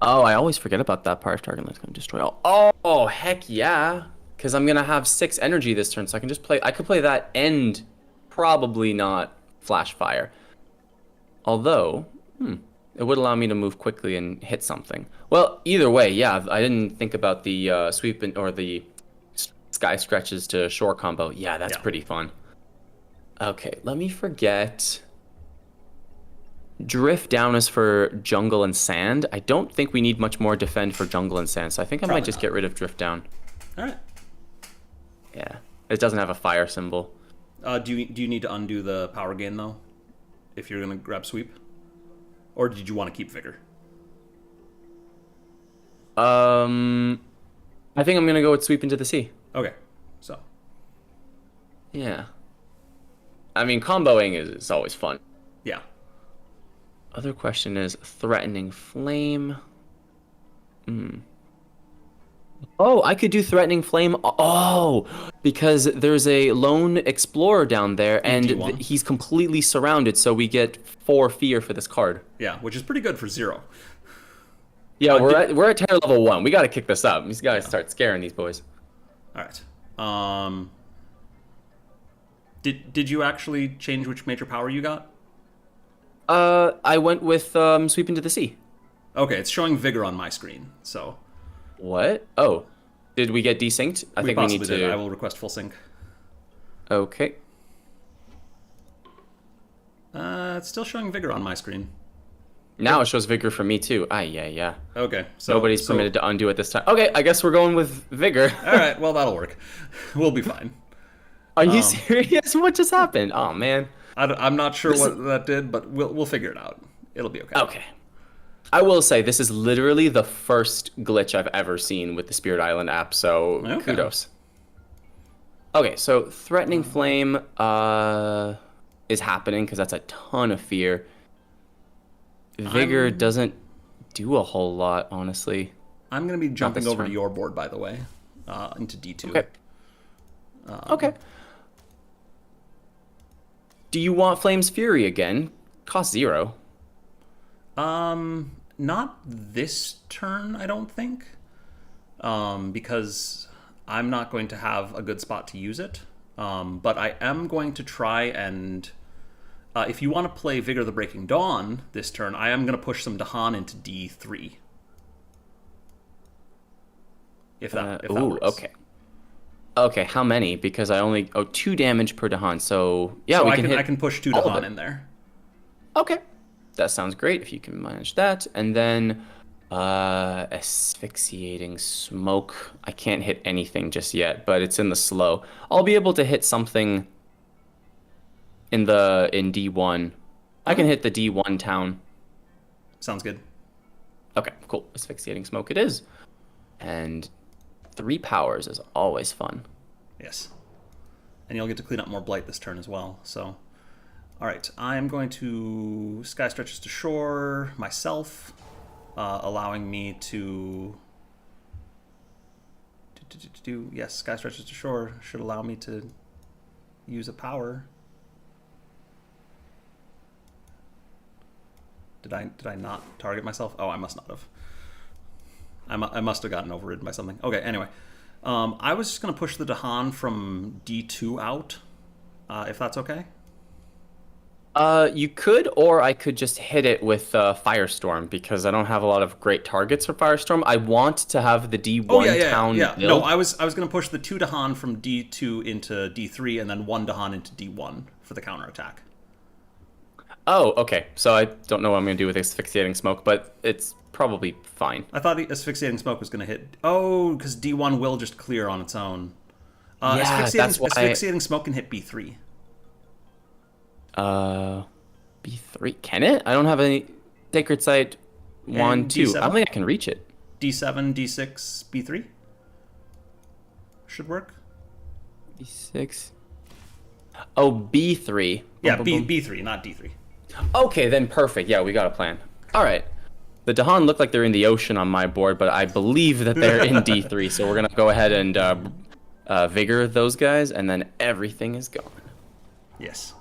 Oh, I always forget about that part. Target lets come destroy all. Oh, heck yeah. Because I'm going to have 6 energy this turn, so I can just play... I could play that and probably not Flash Fire. Although, it would allow me to move quickly and hit something. Well, either way, yeah, I didn't think about the sweep or the sky stretches to shore combo. Yeah, that's pretty fun. Okay, let me forget. Drift down is for jungle and sand. I don't think we need much more defend for jungle and sand, so I think I might just get rid of drift down. All right. Yeah, it doesn't have a fire symbol. Do you need to undo the power gain though, if you're gonna grab sweep, or did you want to keep vigor? I think I'm gonna go with sweep into the sea. Okay, so Yeah. I mean, comboing is always fun. yeah. Other question is threatening flame. Oh, I could do threatening flame. Oh, because there's a lone explorer down there, and D1. he's completely surrounded. So we get 4 fear for this card. Yeah, which is pretty good for 0. Yeah, we're at terror level 1. We got to kick this up. These guys start scaring these boys. All right. Did you actually change which major power you got? I went with sweep into the sea. Okay, it's showing vigor on my screen. So What? Oh, did we get desynced? I think we need to. did. I will request full sync. Okay. It's still showing vigor on my screen. Now it shows vigor for me too. Yeah. Okay, so Nobody's permitted to undo it this time. Okay, I guess we're going with vigor. All right, well that'll work. We'll be fine. Are you serious? What just happened? Oh man. I'm not sure what that did, but we'll figure it out. It'll be okay. Okay. I will say this is literally the first glitch I've ever seen with the Spirit Island app, so kudos. Okay, so threatening flame is happening because that's a ton of fear. Vigor doesn't do a whole lot, honestly. I'm going to be jumping this over to turn. your board, by the way, into D2. Okay. Okay. Do you want Flame's Fury again? Cost 0. Not this turn, I don't think. Because I'm not going to have a good spot to use it. But I am going to try and... if you want to play Vigor the Breaking Dawn this turn, I am going to push some Dahan into D3. If that works. Okay. Okay, how many? Because I only... Oh, 2 damage per Dahan, so... Yeah, so we I can push 2 Dahan in there. Okay. That sounds great if you can manage that. And then... asphyxiating smoke. I can't hit anything just yet, but it's in the slow. I'll be able to hit something in D1. I can hit the D1 town. Sounds good. Okay, cool. Asphyxiating smoke it is. And 3 powers is always fun. Yes. And you'll get to clean up more blight this turn as well. So, all right. I'm going to Sky Stretches to Shore myself, allowing me to do... Yes, Sky Stretches to Shore should allow me to use a power. Did I not target myself? Oh, I must not have. I must have gotten overridden by something. Okay, anyway. I was just going to push the Dahan from D2 out, if that's okay. You could, or I could just hit it with Firestorm because I don't have a lot of great targets for Firestorm. I want to have the Oh yeah, D1 yeah, town yeah. No, build. I was gonna push the 2 Dahan from D2 into D3 and then 1 Dahan into D1 for the counterattack. Oh, okay. So I don't know what I'm going to do with asphyxiating smoke, but it's probably fine. I thought the asphyxiating smoke was gonna hit. Oh, because D1 will just clear on its own. Yeah, that's why. Asphyxiating smoke can hit B3. Uh, B3. Can it? I don't have any sacred site. One, And two. I don't D7, think I can reach it. D7, D6, B3 should work. B6. Oh, B3. Yeah, Boom, boom, boom. B3, not D3. Okay, then perfect. Yeah, we got a plan. All right. The Dahan look like they're in the ocean on my board, but I believe that they're in D3. So we're gonna go ahead and vigor those guys, and then everything is gone. Yes.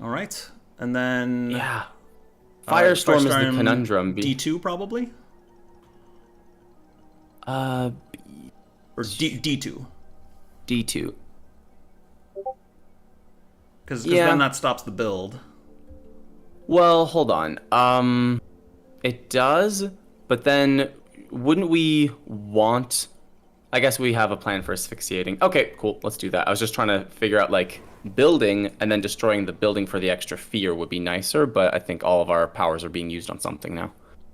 All right, and then Yeah. Firestorm is the Firestorm conundrum. D2 probably, Uh, or D2, D2. because Yeah. then that stops the build. Well, hold on. It does, but then wouldn't we want? I guess we have a plan for asphyxiating. Okay, cool. Let's do that. I was just trying to figure out like building and then destroying the building for the extra fear would be nicer, but I think all of our powers are being used on something now.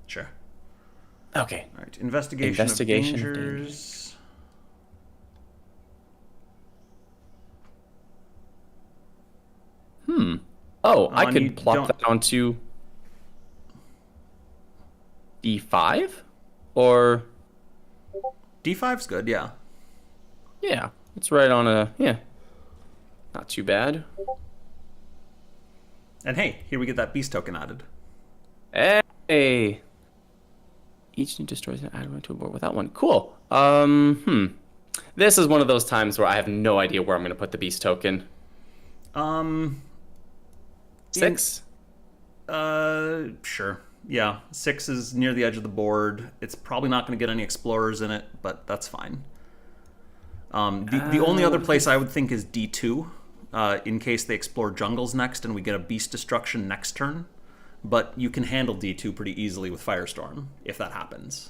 Sure. Okay. All right, investigation of Investigation of dangers. Oh, I and you could plop don't- that onto D5? Or D5's good, yeah. yeah, it's right on a yeah. Not too bad. And hey, here we get that beast token added. Hey. Each new destroys an item to a board with that one. Cool. This is one of those times where I have no idea where I'm going to put the beast token. Um, 6? Sure. Yeah, 6 is near the edge of the board. It's probably not going to get any explorers in it, but that's fine. The only other place I would think is D2, in case they explore jungles next and we get a beast destruction next turn. But you can handle D2 pretty easily with Firestorm, if that happens.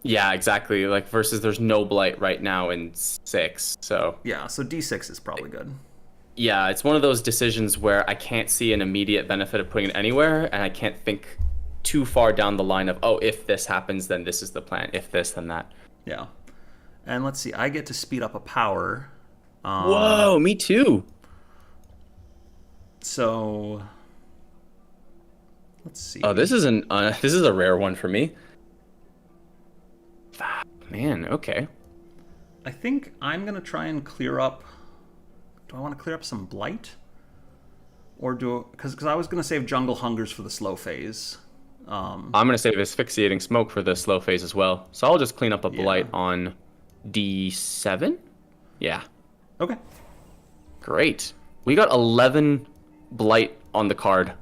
Yeah, exactly. Like, versus there's no blight right now in 6, so... Yeah, so D6 is probably good. Yeah, it's one of those decisions where I can't see an immediate benefit of putting it anywhere, and I can't think too far down the line of, oh, if this happens, then this is the plan. If this, then that. Yeah. And let's see, I get to speed up a power. Whoa, me too. So... Let's see. Oh, this is a rare one for me. Man, okay. I think I'm going to try and clear up... Do I want to clear up some Blight? Or do... Because I was going to save Jungle Hungers for the slow phase. I'm going to save asphyxiating smoke for the slow phase as well. So I'll just clean up a blight on D7? Yeah. Okay. Great. We got 11 blight on the card.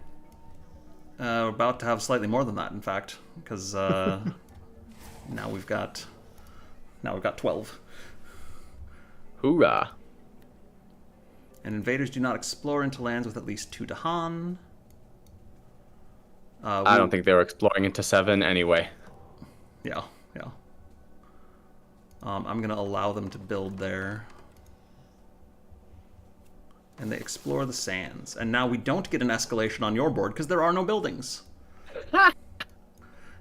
We're about to have slightly more than that, in fact. Because now we've got 12. Hoorah. And invaders do not explore into lands with at least 2 Dahan. I don't think they were exploring into 7 anyway. Yeah, yeah. I'm going to allow them to build there. And they explore the sands. And now we don't get an escalation on your board because there are no buildings.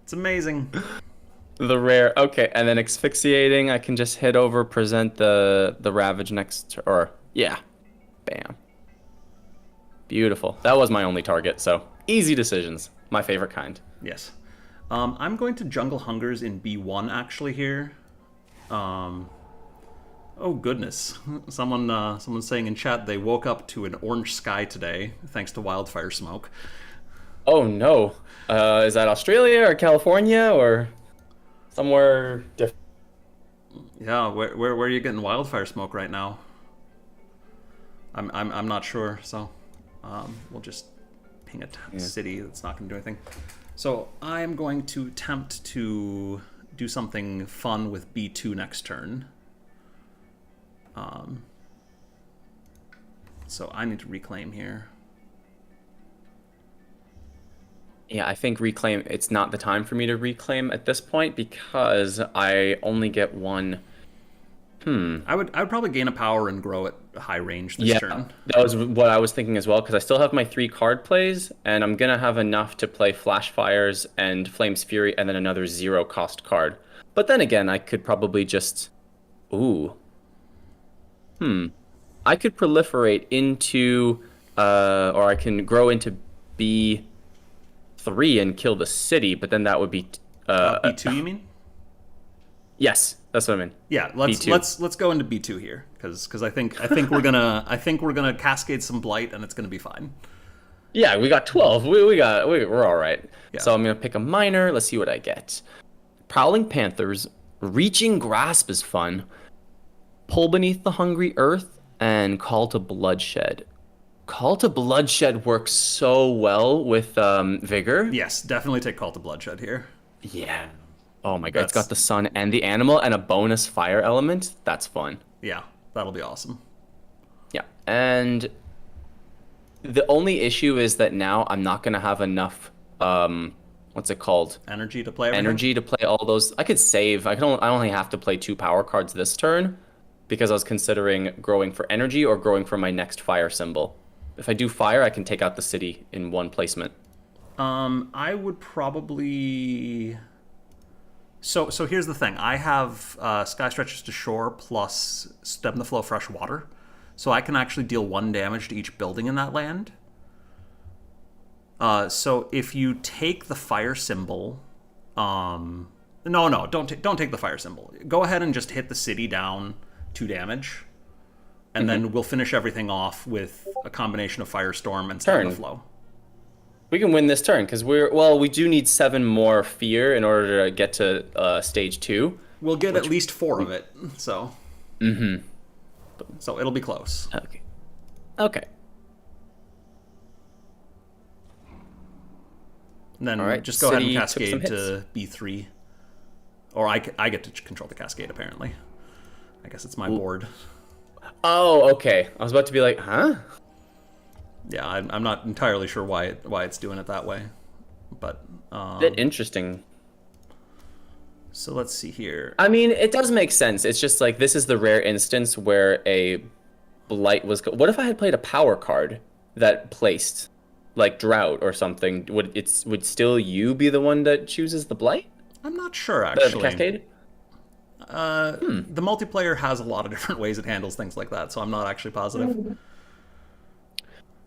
It's amazing. The rare. Okay, and then asphyxiating, I can just hit over, present the Ravage next, or yeah. Bam. Beautiful. That was my only target, so easy decisions. My favorite kind. Yes. I'm going to Jungle Hungers in B1 actually here. Oh goodness. Someone's saying in chat they woke up to an orange sky today thanks to wildfire smoke. Oh no. Is that Australia or California or somewhere different? Yeah, where are you getting wildfire smoke right now? I'm not sure, so we'll just ping a city that's not going to do anything. So I'm going to attempt to do something fun with B2 next turn. So I need to reclaim here. Yeah, I think reclaim, it's not the time for me to reclaim at this point because I only get one. Hmm. I would probably gain a power and grow at high range this Yeah, turn. that was what I was thinking as well because I still have my 3 card plays and I'm gonna have enough to play Flash Fires and Flame's Fury and then another 0 cost card. But then again, I could probably just, ooh, hmm. I could proliferate into, or I can grow into B3 and kill the city, but then that would be, B2, you mean? yes, that's what I mean. Yeah, let's B2. let's go into B2 here because I think we're gonna cascade some blight and it's gonna be fine. Yeah, we got 12. We're all right. Yeah. So I'm gonna pick a minor. Let's see what I get. Prowling Panthers, Reaching Grasp is fun. Pull Beneath the Hungry Earth, and Call to Bloodshed. Call to Bloodshed works so well with Vigor. Yes, definitely take Call to Bloodshed here. Yeah. Oh my god, it's got the sun and the animal and a bonus fire element. That's fun. Yeah, that'll be awesome. Yeah. And the only issue is that now I'm not gonna have enough what's it called? Energy to play everything? Energy to play all those. I could save. I only have to play 2 power cards this turn because I was considering growing for energy or growing for my next fire symbol. If I do fire, I can take out the city in 1 placement. I would probably. So here's the thing. I have Sky Stretches to Shore plus Stem the Flow Fresh Water, so I can actually deal 1 damage to each building in that land. So if you take the fire symbol, no, don't take the fire symbol. Go ahead and just hit the city down 2 damage, and then we'll finish everything off with a combination of Firestorm and Stem the Flow. We can win this turn because we do need 7 more fear in order to get to stage 2. We'll get at least 4 of it, so. So it'll be close. Okay. And then All right, just go ahead and City took cascade some to B3. Or I get to control the cascade, apparently. I guess it's my board. Oh, okay. I was about to be like, huh? Yeah, I'm not entirely sure why it's doing it that way. But, Bit interesting. So let's see here. I mean, it does make sense. It's just like, this is the rare instance where a blight was... What if I had played a power card that placed, like, Drought or something? Would still you be the one that chooses the blight? I'm not sure, actually. The cascade? The multiplayer has a lot of different ways it handles things like that, so I'm not actually positive.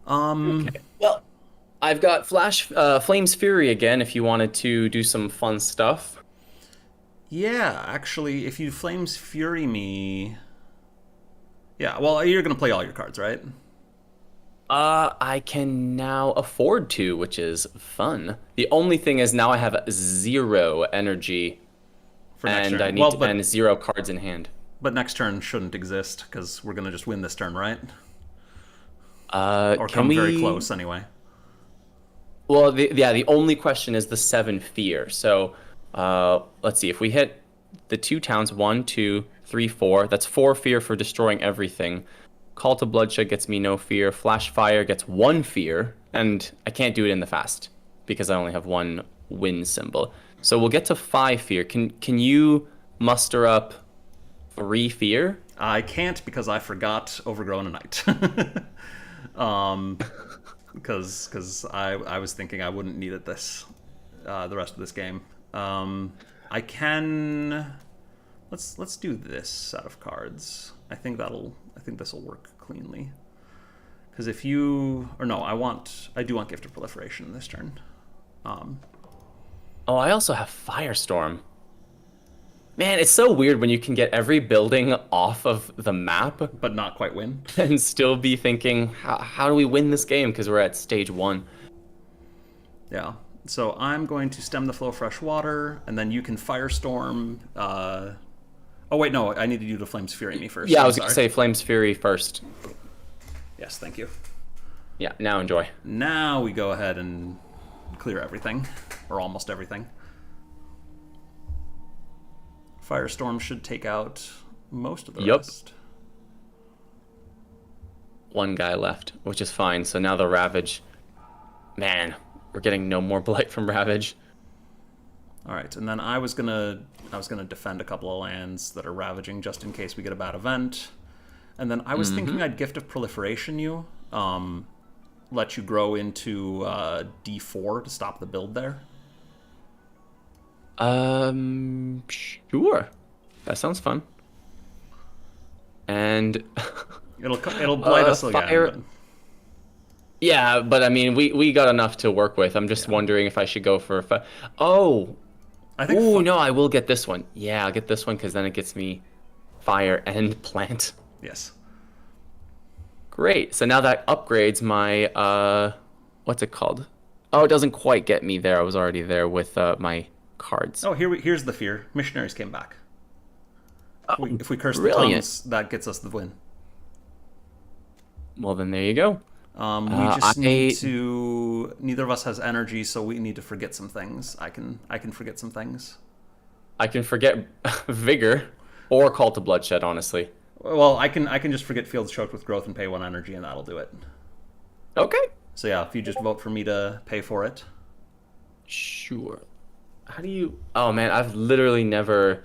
Okay. Well, I've got Flame's Fury again if you wanted to do some fun stuff. Yeah, actually, if you Flames Fury me... Yeah, well, you're going to play all your cards, right? I can now afford to, which is fun. The only thing is now I have 0 energy For next and turn. I need and 0 cards in hand. But next turn shouldn't exist, because we're going to just win this turn, right? Or Can come we... very close, anyway. Well, the only question is the 7 fear. So, let's see. If we hit the 2 towns, 1, 2, 3, 4, that's 4 fear for destroying everything. Call to Bloodshed gets me no fear. Flash Fire gets 1 fear, and I can't do it in the fast because I only have 1 win symbol. So we'll get to 5 fear. Can you muster up 3 fear? I can't because I forgot Overgrown Knight. Because I was thinking I wouldn't need it the rest of this game. I can let's do this set of cards. I think this will work cleanly. Because if you I do want Gift of Proliferation this turn. Oh, I also have Firestorm. Man, it's so weird when you can get every building off of the map, but not quite win, and still be thinking, how do we win this game? Because we're at stage 1. Yeah. So I'm going to Stem the Flow of Fresh Water, and then you can Firestorm. Oh wait, no, I needed you to Flames Fury me first. Yeah, I was going to say Flames Fury first. Yes, thank you. Yeah, now enjoy. Now we go ahead and clear everything, or almost everything. Firestorm should take out most of the rest. 1 guy left, which is fine. So now the Ravage. Man, We're getting no more blight from Ravage. All right, and then I was gonna defend a couple of lands that are ravaging just in case we get a bad event. And then I was thinking I'd Gift of Proliferation you, let you grow into D4 to stop the build there. Sure. That sounds fun. And It'll blight us fire. again. Yeah, but I mean, we got enough to work with. I'm just wondering if I should go for a Oh, I think. ooh, no, I will get this one. Yeah, I'll get this one because then it gets me fire and plant. Yes. Great. So now that upgrades my what's it called? Oh, it doesn't quite get me there. I was already there with my cards. Oh, here's the fear. Missionaries came back. If we curse the brilliant. tongues, that gets us the win. Well, then there you go. We just need to. Neither of us has energy, so we need to forget some things. I can forget some things. I can forget vigor or call to bloodshed, honestly. Well, I can just forget fields choked with growth and pay 1 energy, and that'll do it. Okay. So yeah, if you just vote for me to pay for it. Sure. How do you... Oh, man, I've literally never...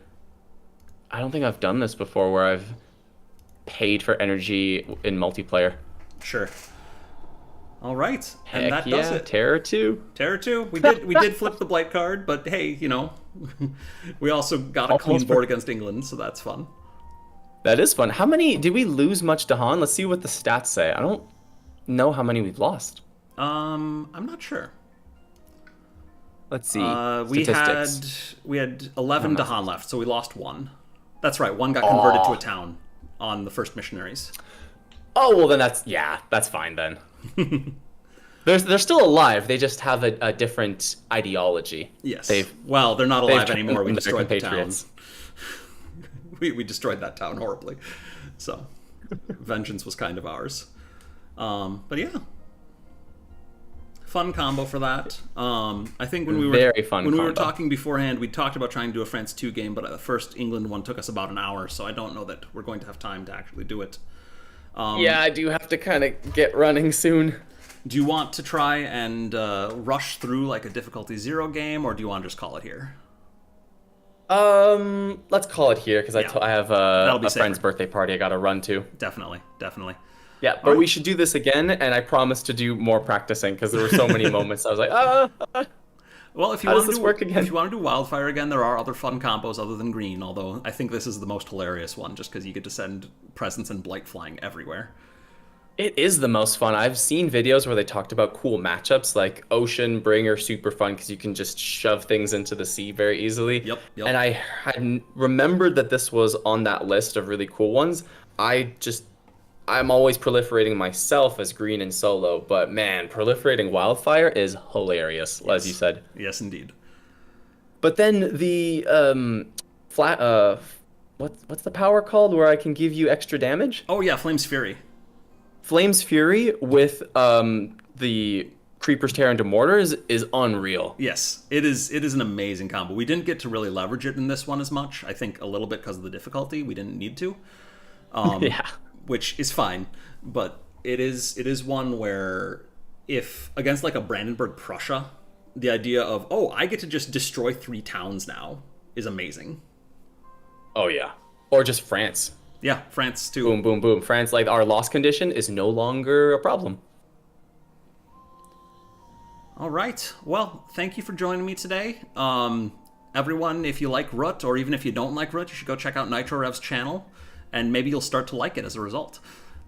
I don't think I've done this before where I've paid for energy in multiplayer. Sure. All right, Heck and that yeah, does it. Terror 2. Terror 2. We did flip the blight card, but hey, you know, we also got a clean board against England, so that's fun. That is fun. How many... Did we lose much to Han? Let's see what the stats say. I don't know how many we've lost. I'm not sure. Let's see. We had 11 Dahan left, so we lost 1. That's right. 1 got converted to a town on the first missionaries. Oh, well then that's fine then. They're still alive. They just have a different ideology. Yes. They're not alive anymore. We destroyed the town. We destroyed that town horribly. So, vengeance was kind of ours. But yeah. Fun combo for that. I think when we were talking beforehand, we talked about trying to do a France 2 game, but the first England one took us about an hour, so I don't know that we're going to have time to actually do it. Yeah, I do have to kind of get running soon. Do you want to try and rush through like a difficulty 0 game, or do you want to just call it here? Let's call it here because I have a friend's birthday party I got to run to. Definitely. Yeah, but we should do this again, and I promise to do more practicing because there were so many moments I was like, Well, if you want to do Wildfire again, there are other fun combos other than green, although I think this is the most hilarious one just because you get to send Presence and Blight flying everywhere. It is the most fun. I've seen videos where they talked about cool matchups like Ocean, Bringer, super fun because you can just shove things into the sea very easily. Yep. And I had remembered that this was on that list of really cool ones. I'm always proliferating myself as green and solo, but man, proliferating Wildfire is hilarious, as you said. Yes, indeed. But then the what's the power called where I can give you extra damage? Oh yeah, Flame's Fury. Flame's Fury with the Creeper's Tear into Mortars is unreal. Yes, it is an amazing combo. We didn't get to really leverage it in this one as much. I think a little bit because of the difficulty. We didn't need to. Yeah. Which is fine, but it is one where if against like a Brandenburg Prussia, the idea of I get to just destroy 3 towns now is amazing. Oh yeah, or just France. Yeah, France too. Boom, boom, boom. France, like our loss condition is no longer a problem. All right. Well, thank you for joining me today. Everyone, if you like Root, or even if you don't like Root, you should go check out NitroRev's channel. And maybe you'll start to like it as a result.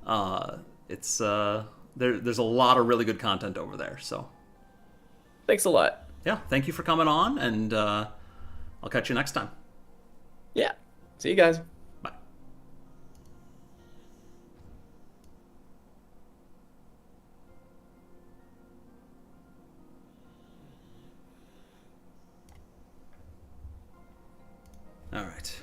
There's a lot of really good content over there. So, thanks a lot. Yeah, thank you for coming on, and I'll catch you next time. Yeah, see you guys. Bye. All right.